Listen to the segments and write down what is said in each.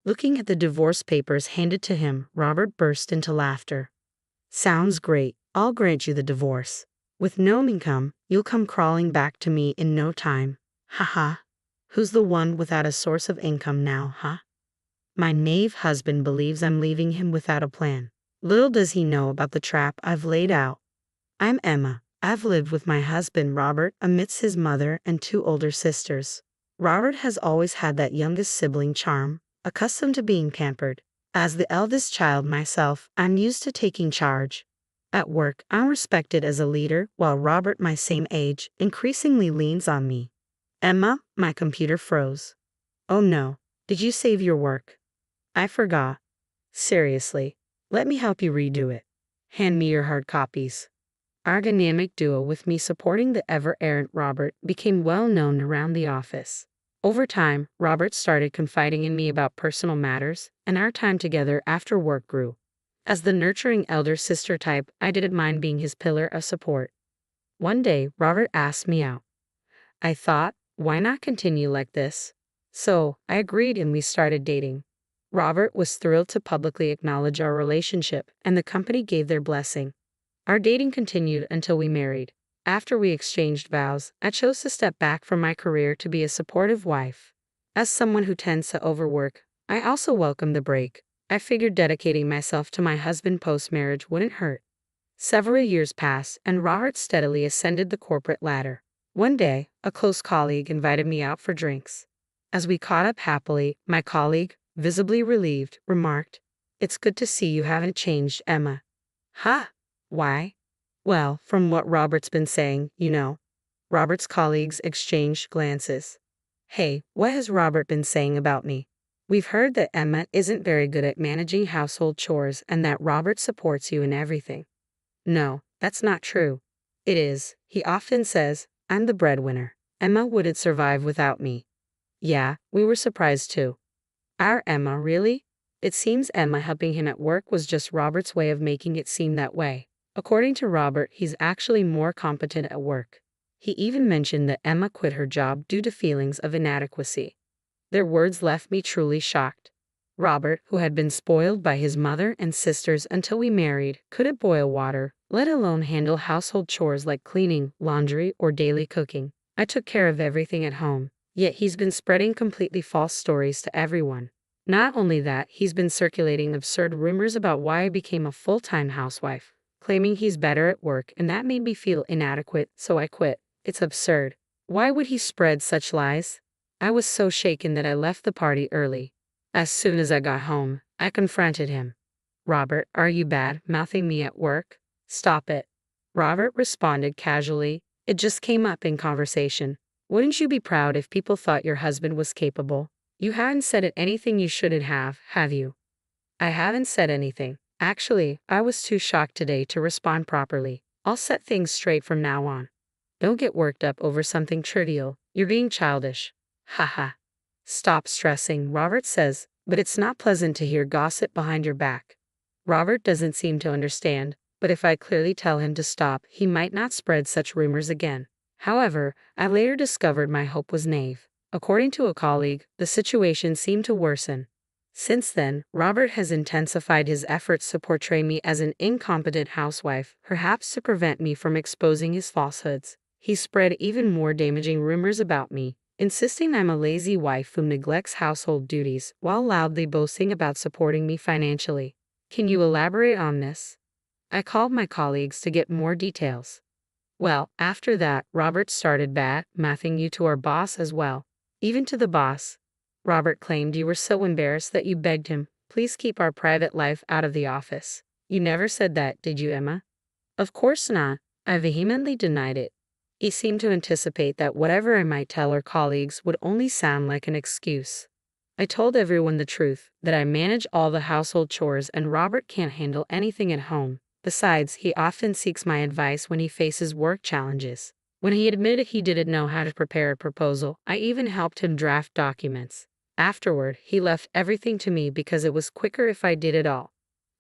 Looking at the divorce papers handed to him, Robert burst into laughter. Sounds great. I'll grant you the divorce. With no income, you'll come crawling back to me in no time. Haha. Who's the one without a source of income now, huh? My knave husband believes I'm leaving him without a plan. Little does he know about the trap I've laid out. I'm Emma. I've lived with my husband Robert amidst his mother and 2 older sisters. Robert has always had that youngest sibling charm, accustomed to being pampered. As the eldest child myself, I'm used to taking charge. At work, I'm respected as a leader, while Robert, my same age, increasingly leans on me. Emma, my computer froze. Oh no, did you save your work? I forgot. Seriously, let me help you redo it. Hand me your hard copies. Our dynamic duo with me supporting the ever-errant Robert became well known around the office. Over time, Robert started confiding in me about personal matters, and our time together after work grew. As the nurturing elder sister type, I didn't mind being his pillar of support. One day, Robert asked me out. I thought, why not continue like this? So, I agreed and we started dating. Robert was thrilled to publicly acknowledge our relationship, and the company gave their blessing. Our dating continued until we married. After we exchanged vows, I chose to step back from my career to be a supportive wife. As someone who tends to overwork, I also welcomed the break. I figured dedicating myself to my husband post-marriage wouldn't hurt. Several years passed, and Robert steadily ascended the corporate ladder. One day, a close colleague invited me out for drinks. As we caught up happily, my colleague, visibly relieved, remarked, "It's good to see you haven't changed, Emma." "Huh? Why?" "Well, from what Robert's been saying, you know." Robert's colleagues exchanged glances. "Hey, what has Robert been saying about me?" "We've heard that Emma isn't very good at managing household chores and that Robert supports you in everything." "No, that's not true." "It is. He often says, I'm the breadwinner. Emma wouldn't survive without me." "Yeah, we were surprised too." "Our Emma, really?" It seems Emma helping him at work was just Robert's way of making it seem that way. According to Robert, he's actually more competent at work. He even mentioned that Emma quit her job due to feelings of inadequacy. Their words left me truly shocked. Robert, who had been spoiled by his mother and sisters until we married, couldn't boil water, let alone handle household chores like cleaning, laundry, or daily cooking. I took care of everything at home, yet he's been spreading completely false stories to everyone. Not only that, he's been circulating absurd rumors about why I became a full-time housewife, claiming he's better at work, and that made me feel inadequate, so I quit. It's absurd. Why would he spread such lies? I was so shaken that I left the party early. As soon as I got home, I confronted him. "Robert, are you bad-mouthing me at work?" "Stop it." Robert responded casually. "It just came up in conversation. Wouldn't you be proud if people thought your husband was capable? You haven't said anything you shouldn't have you?" "I haven't said anything. Actually, I was too shocked today to respond properly. I'll set things straight from now on." "Don't get worked up over something trivial. You're being childish." "Haha." "Stop stressing," Robert says, "but it's not pleasant to hear gossip behind your back." Robert doesn't seem to understand, but if I clearly tell him to stop, he might not spread such rumors again. However, I later discovered my hope was naive. According to a colleague, the situation seemed to worsen. Since then, Robert has intensified his efforts to portray me as an incompetent housewife, perhaps to prevent me from exposing his falsehoods. He spread even more damaging rumors about me, insisting I'm a lazy wife who neglects household duties while loudly boasting about supporting me financially. Can you elaborate on this? I called my colleagues to get more details. Well, after that, Robert started bad-mouthing you to our boss as well. Even to the boss. Robert claimed you were so embarrassed that you begged him, "Please keep our private life out of the office." You never said that, did you, Emma? Of course not. I vehemently denied it. He seemed to anticipate that whatever I might tell our colleagues would only sound like an excuse. I told everyone the truth, that I manage all the household chores and Robert can't handle anything at home. Besides, he often seeks my advice when he faces work challenges. When he admitted he didn't know how to prepare a proposal, I even helped him draft documents. Afterward, he left everything to me because it was quicker if I did it all.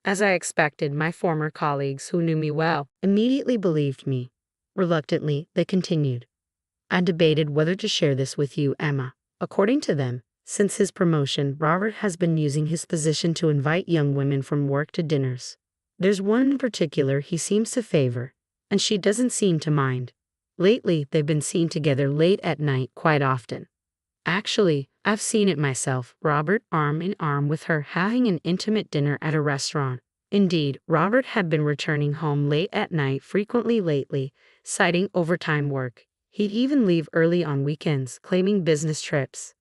As I expected, my former colleagues, who knew me well, immediately believed me. Reluctantly, they continued. "I debated whether to share this with you, Emma. According to them, Since his promotion, Robert has been using his position to invite young women from work to dinners. There's one in particular he seems to favor, and she doesn't seem to mind. Lately, they've been seen together late at night quite often. Actually, I've seen it myself, Robert arm in arm with her having an intimate dinner at a restaurant. Indeed, Robert had been returning home late at night frequently lately, citing overtime work. He'd even leave early on weekends, claiming business trips.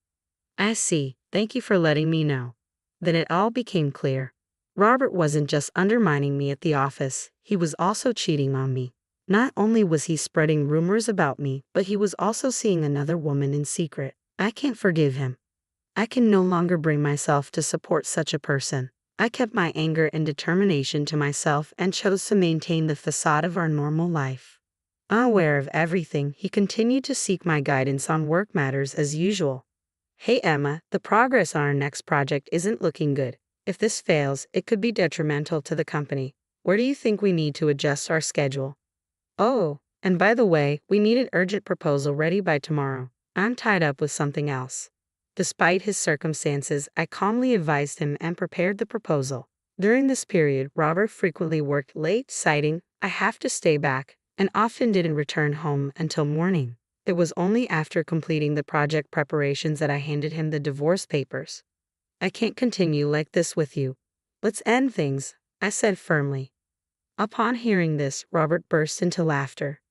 I see, thank you for letting me know. Then it all became clear. Robert wasn't just undermining me at the office, he was also cheating on me. Not only was he spreading rumors about me, but he was also seeing another woman in secret. I can't forgive him. I can no longer bring myself to support such a person. I kept my anger and determination to myself and chose to maintain the facade of our normal life. Unaware of everything, he continued to seek my guidance on work matters as usual. Hey Emma, the progress on our next project isn't looking good. If this fails, it could be detrimental to the company. Where do you think we need to adjust our schedule? Oh, and by the way, we need an urgent proposal ready by tomorrow. I'm tied up with something else. Despite his circumstances, I calmly advised him and prepared the proposal. During this period, Robert frequently worked late, citing, I have to stay back, and often didn't return home until morning. It was only after completing the project preparations that I handed him the divorce papers. I can't continue like this with you. Let's end things, I said firmly. Upon hearing this, Robert burst into laughter.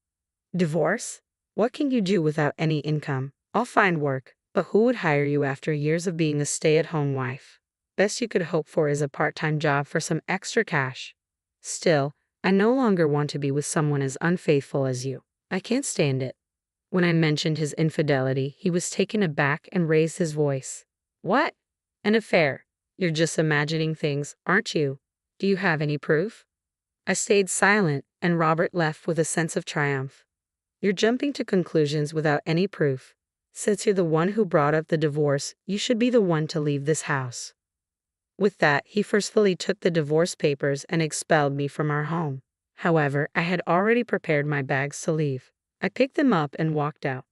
Divorce? What can you do without any income? I'll find work, but who would hire you after years of being a stay-at-home wife? Best you could hope for is a part-time job for some extra cash. Still, I no longer want to be with someone as unfaithful as you. I can't stand it. When I mentioned his infidelity, he was taken aback and raised his voice. What? An affair? You're just imagining things, aren't you? Do you have any proof? I stayed silent, and Robert left with a sense of triumph. You're jumping to conclusions without any proof. Since you're the one who brought up the divorce, you should be the one to leave this house. With that, he forcefully took the divorce papers and expelled me from our home. However, I had already prepared my bags to leave. I picked them up and walked out.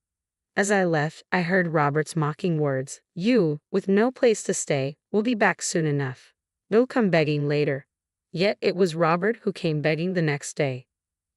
As I left, I heard Robert's mocking words, You, with no place to stay, will be back soon enough. They'll come begging later. Yet it was Robert who came begging the next day.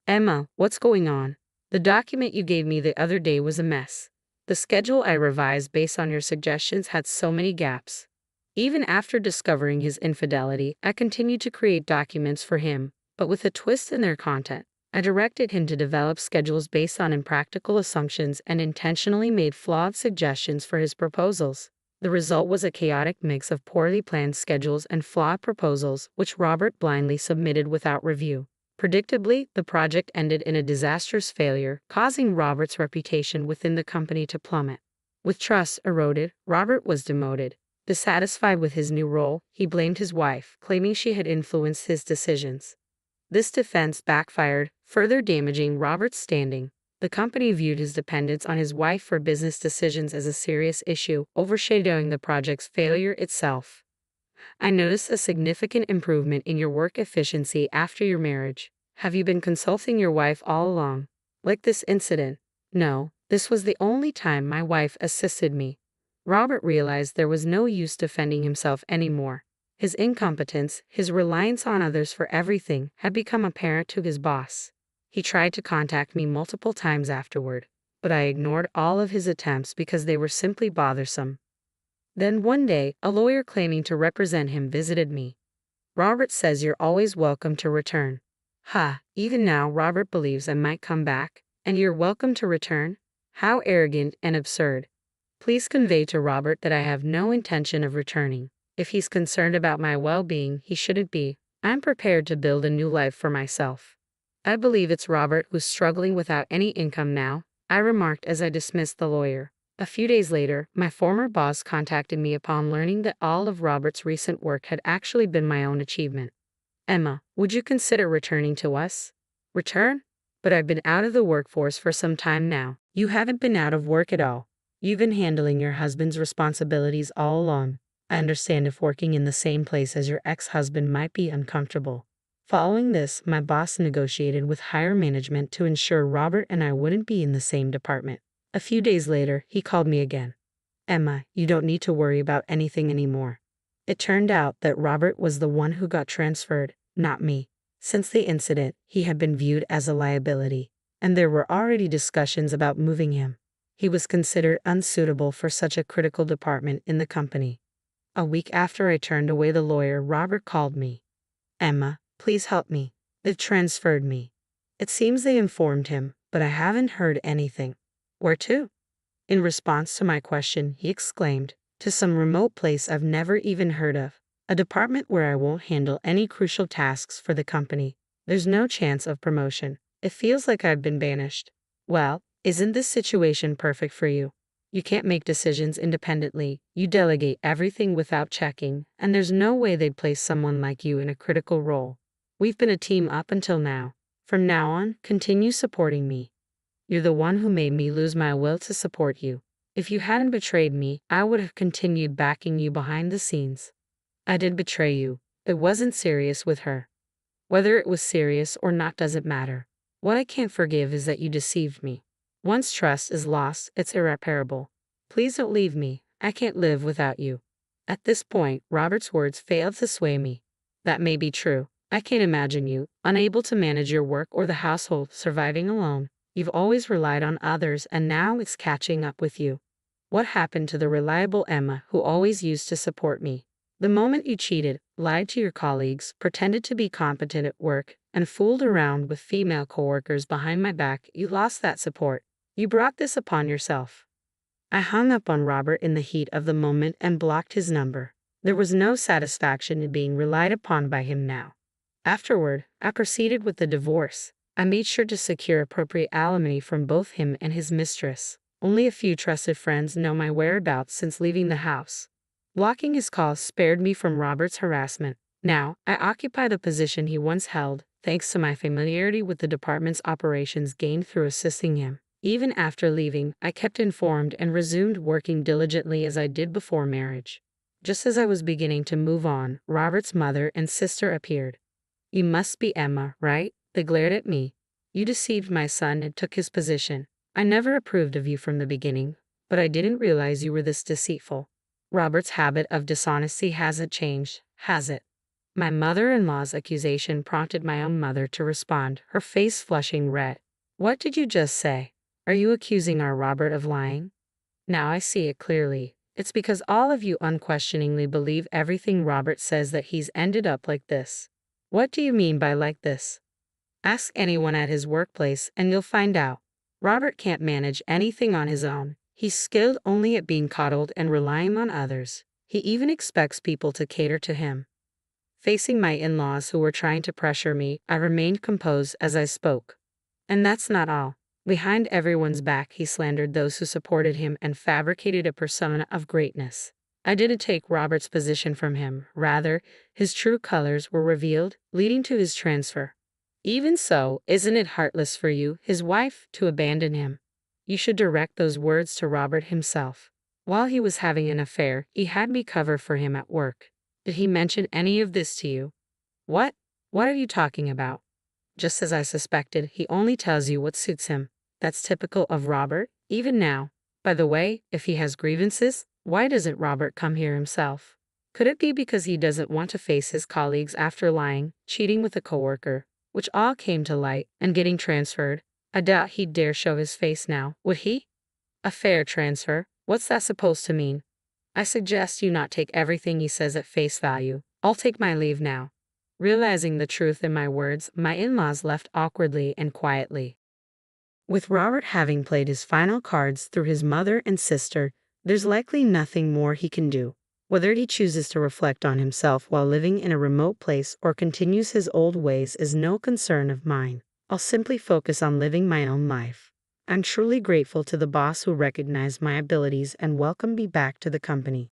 Emma, what's going on? The document you gave me the other day was a mess. The schedule I revised based on your suggestions had so many gaps. Even after discovering his infidelity, I continued to create documents for him, but with a twist in their content. I directed him to develop schedules based on impractical assumptions and intentionally made flawed suggestions for his proposals. The result was a chaotic mix of poorly planned schedules and flawed proposals, which Robert blindly submitted without review. Predictably, the project ended in a disastrous failure, causing Robert's reputation within the company to plummet. With trust eroded, Robert was demoted. Dissatisfied with his new role, he blamed his wife, claiming she had influenced his decisions. This defense backfired, further damaging Robert's standing. The company viewed his dependence on his wife for business decisions as a serious issue, overshadowing the project's failure itself. I noticed a significant improvement in your work efficiency after your marriage. Have you been consulting your wife all along? Like this incident? No, this was the only time my wife assisted me. Robert realized there was no use defending himself anymore. His incompetence, his reliance on others for everything, had become apparent to his boss. He tried to contact me multiple times afterward, but I ignored all of his attempts because they were simply bothersome. Then one day, a lawyer claiming to represent him visited me. Robert says you're always welcome to return. Even now Robert believes I might come back, and you're welcome to return? How arrogant and absurd. Please convey to Robert that I have no intention of returning. If he's concerned about my well-being, he shouldn't be. I'm prepared to build a new life for myself. I believe it's Robert who's struggling without any income now, I remarked as I dismissed the lawyer. A few days later, my former boss contacted me upon learning that all of Robert's recent work had actually been my own achievement. Emma, would you consider returning to us? Return? But I've been out of the workforce for some time now. You haven't been out of work at all. You've been handling your husband's responsibilities all along. I understand if working in the same place as your ex-husband might be uncomfortable. Following this, my boss negotiated with higher management to ensure Robert and I wouldn't be in the same department. A few days later, he called me again. Emma, you don't need to worry about anything anymore. It turned out that Robert was the one who got transferred, not me. Since the incident, he had been viewed as a liability, and there were already discussions about moving him. He was considered unsuitable for such a critical department in the company. A week after I turned away the lawyer, Robert called me. Emma, please help me. They've transferred me. It seems they informed him, but I haven't heard anything. Where to? In response to my question, he exclaimed, to some remote place I've never even heard of. A department where I won't handle any crucial tasks for the company. There's no chance of promotion. It feels like I've been banished. Well, isn't this situation perfect for you? You can't make decisions independently, you delegate everything without checking, and there's no way they'd place someone like you in a critical role. We've been a team up until now. From now on, continue supporting me. You're the one who made me lose my will to support you. If you hadn't betrayed me, I would have continued backing you behind the scenes. I did betray you. It wasn't serious with her. Whether it was serious or not doesn't matter. What I can't forgive is that you deceived me. Once trust is lost, it's irreparable. Please don't leave me. I can't live without you. At this point, Robert's words failed to sway me. That may be true. I can't imagine you, unable to manage your work or the household, surviving alone. You've always relied on others, and now it's catching up with you. What happened to the reliable Emma who always used to support me? The moment you cheated, lied to your colleagues, pretended to be competent at work, and fooled around with female coworkers behind my back, you lost that support. You brought this upon yourself. I hung up on Robert in the heat of the moment and blocked his number. There was no satisfaction in being relied upon by him now. Afterward, I proceeded with the divorce. I made sure to secure appropriate alimony from both him and his mistress. Only a few trusted friends know my whereabouts since leaving the house. Blocking his calls spared me from Robert's harassment. Now, I occupy the position he once held, thanks to my familiarity with the department's operations gained through assisting him. Even after leaving, I kept informed and resumed working diligently as I did before marriage. Just as I was beginning to move on, Robert's mother and sister appeared. You must be Emma, right? They glared at me. You deceived my son and took his position. I never approved of you from the beginning, but I didn't realize you were this deceitful. Robert's habit of dishonesty hasn't changed, has it? My mother-in-law's accusation prompted my own mother to respond, her face flushing red. What did you just say? Are you accusing our Robert of lying? Now I see it clearly. It's because all of you unquestioningly believe everything Robert says that he's ended up like this. What do you mean by like this? Ask anyone at his workplace and you'll find out. Robert can't manage anything on his own. He's skilled only at being coddled and relying on others. He even expects people to cater to him. Facing my in-laws who were trying to pressure me, I remained composed as I spoke. And that's not all. Behind everyone's back, he slandered those who supported him and fabricated a persona of greatness. I didn't take Robert's position from him. Rather, his true colors were revealed, leading to his transfer. Even so, isn't it heartless for you, his wife, to abandon him? You should direct those words to Robert himself. While he was having an affair, he had me cover for him at work. Did he mention any of this to you? What? What are you talking about? Just as I suspected, he only tells you what suits him. That's typical of Robert, even now. By the way, if he has grievances, why doesn't Robert come here himself? Could it be because he doesn't want to face his colleagues after lying, cheating with a coworker, which all came to light, and getting transferred? I doubt he'd dare show his face now, would he? A fair transfer? What's that supposed to mean? I suggest you not take everything he says at face value. I'll take my leave now. Realizing the truth in my words, my in-laws left awkwardly and quietly. With Robert having played his final cards through his mother and sister, there's likely nothing more he can do. Whether he chooses to reflect on himself while living in a remote place or continues his old ways is no concern of mine. I'll simply focus on living my own life. I'm truly grateful to the boss who recognized my abilities and welcomed me back to the company.